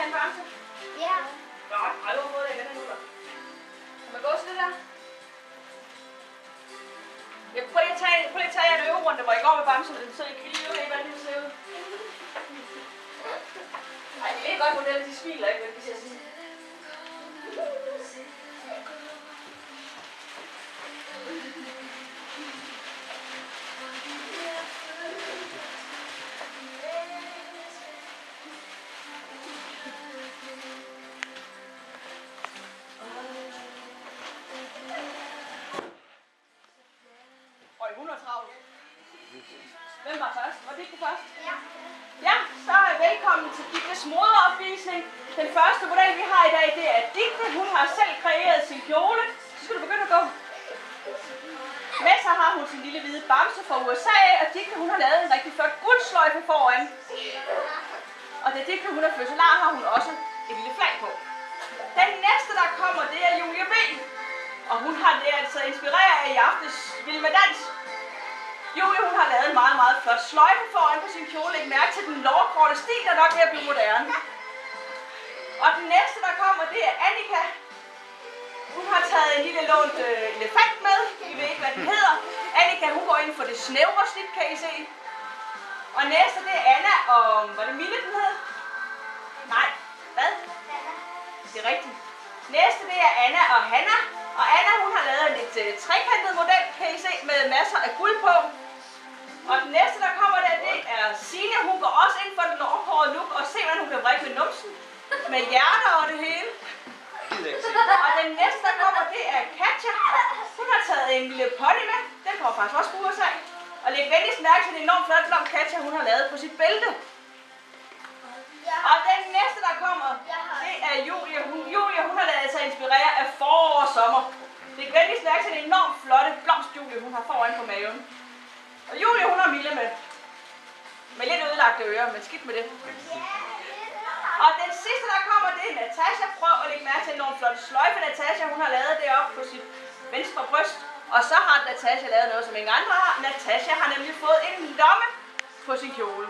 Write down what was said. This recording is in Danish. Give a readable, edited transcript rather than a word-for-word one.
have en bamse? Ja. Godt, ej, du har fået det igen nu, da. Kan man gå til det der? Ja, prøv lige at tage en øverunde, hvor I går med bamsen, så I kan lige øve, hvordan det ser ud. Ej, det er godt model, de smiler ikke, men de ser sådan. Hun er travlt. Hvem var først? Var Ditte først? Ja. Ja, så er velkommen til Dittes moderopvisning. Den første model, vi har i dag, det er Ditte. Hun har selv kreeret sin kjole. Så skal du begynde at gå. Med så har hun sin lille hvide bamse fra USA, og Ditte, hun har lavet en rigtig flot guldsløjfe foran. Og da Ditte, hun er fødselar, har hun også et lille flag på. Den næste, der kommer, det er Julie B. Og hun har det altså inspireret af i aftes Vild med Dans. Julie, hun har lavet en meget, meget flot sløjfe foran på sin kjole. Læg mærke til den lårkorte stil, der nok er blevet moderne. Og den næste, der kommer, det er Annika. Hun har taget en lille lånt elefant med. I ved ikke, hvad den hedder. Annika, hun går ind for det snævre snit, kan I se. Og næste, det er Anna og... Var det Mille, den hed? Nej. Hvad? Det er rigtigt. Næste, det er Anna og Hanna. Og Anna, hun har lavet en lidt trekantet model, kan I se, med masser af guld på. Og den næste, der kommer der, det er Signe. Hun går også ind for den lårhårede look, og se, hvordan hun kan vrikke med numsen. Med hjerter og det hele. Og den næste, der kommer, det er Katja. Hun har taget en lille pony med. Den kommer faktisk også på USA. Og læg venligst mærke til den enormt flot blom Katja, hun har lavet på sit bælte. Og den næste, der kommer, det er Julie. Julie, hun har lavet sig inspirere af forår og sommer. Læg venligst mærke til den enormt flotte blomstjulie, hun har foran på maven. Og Julie, hun har Mille med. Med lidt ødelagte ører, men skidt med det. Og den sidste, der kommer, det er Natasha. Prøv at lægge mærke til en enormt flot sløjfe, Natasha, hun har lavet det op på sit venstre bryst. Og så har Natasha lavet noget, som ingen andre har. Natasha har nemlig fået en lomme på sin kjole.